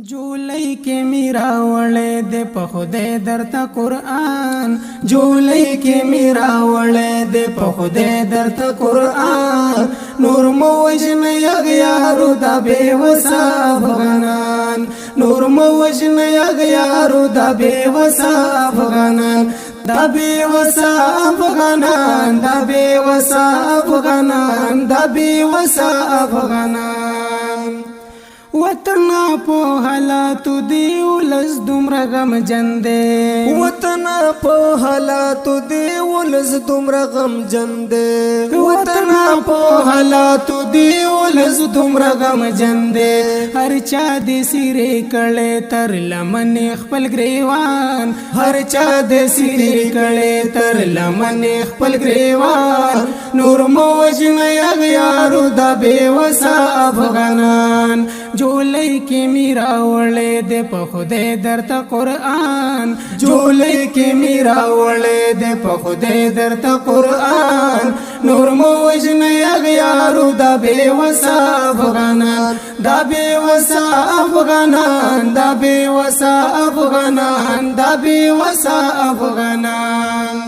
جولای کې میرا وړې د په خدای درته قرآن جولای کې میرا وړې د په خدای درته قرآن نور مو وجن یارو د بے وسا افغانان نور مو وجن یارو د بے وسا افغانان دا بے وسا افغانان دا بے وسا افغانان دا بے وسا افغانان وطن په حالاتو دی ولز دومره غم جندې وطن په حالاتو دی ولز دومره غم جندې وطن په حالاتو دی ولز دومره غم جندې هر چا دې سیرې کړې تر لمن خپل گریوان هر چا دې سیرې کړې تر لمن خپل گریوان نور مو وجن یارو د بے وسا افغانان جولای کې میرا وړې د په خدای درته قرآن جولای کې میرا وړې د په خدای درته قرآن نور مو وجن یارو د بے وسا افغانان دا بے وسا افغانان دا بے وسا افغانان دا بے وسا افغانان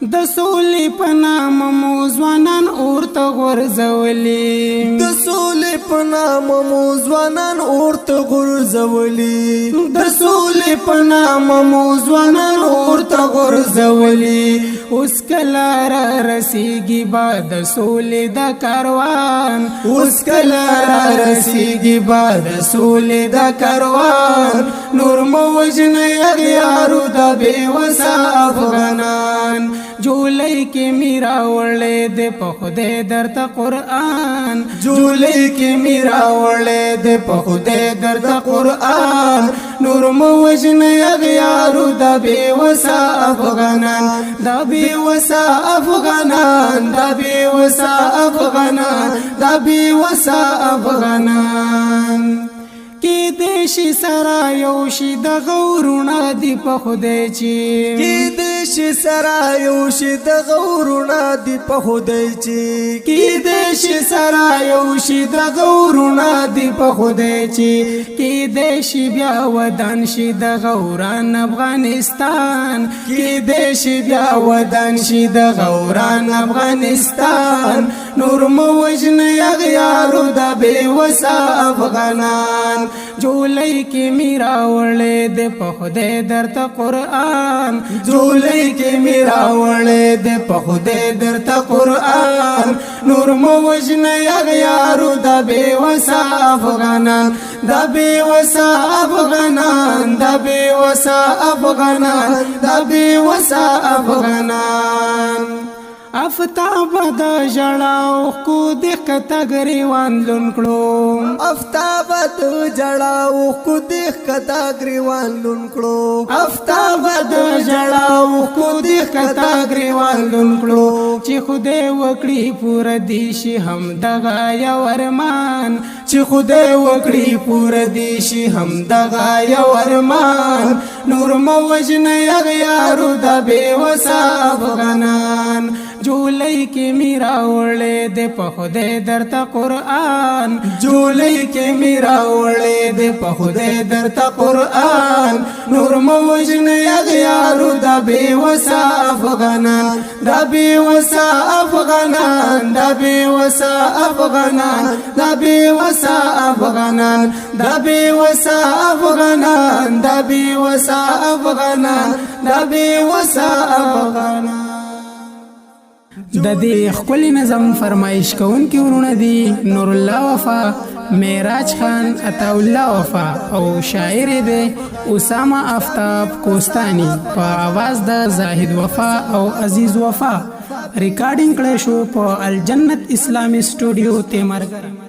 د سولې په نام مو ځوانان اورته غورځولي د سولې په نام مو ځوانان اورته غورځولي د سولې په نام مو ځوانان اورته غورځولي اوس کله را رسیږي باد سولې د کاروان اوس کله را رسیږي باد سولې د کاروان نور مو وجن یارو د بے وسا افغانان جولای کې میرا وړې د په خدای درته قرآن جولای کې میرا وړې د په خدای درته قرآن نور مو وجن یارو د بے وسا افغانان د بے وسا افغانان د بے وسا افغانان د بے وسا افغانان کې دیش سرا یو شي د غورونه دی په خدای چی کې دیش سرا یو شي د غورونه دی په خدای چی کې دیش سرا یو شي د غورونه دی په خدای چی کې دیش بیا ودان شي د غوران افغانستان کې دیش بیا ودان شي د غوران افغانستان نور مو وجن یارو د بے وسا افغانان جولای کې میرا وړې د په خدای درته قرآن جولای کې میرا وړې د په خدای درته قرآن نور مو وجن یارو د بے وسا افغانان د بے وسا افغانان د بے وسا افغانان د بے وسا افغانان افتاب د جړاو کو د کته گریوان لونکړو افتاب د جړاو کو د کته گریوان لونکړو افتاب د جړاو کو د کته گریوان لونکړو چې خدای وکړي پور دی شي هم دغه یو ارمان چې خدای وکړي پور دی شي هم دغه یو ارمان نور مو وجن یارو د بے وسا افغانان جولای کې میرا وړې د په خدای درته قرآن جولای کې میرا وړې د په خدای درته قرآن نور مو وجن یارو د بے وسا افغانان د بے وسا افغانان د بے وسا افغانان د بے وسا افغانان د بے وسا افغانان د بے وسا افغانان د بے وسا افغانان د دې خپل نظم فرمایش کوونکي ورونه دي نور الله وفا معراج خان عطا الله وفا او شاعر دی اسامه آفتاب کوستانی په اواز د زاهدوفا او عزیز وفا ریکارډینګ کړی شو په الجنت اسلامي سټوډیو تیمرګر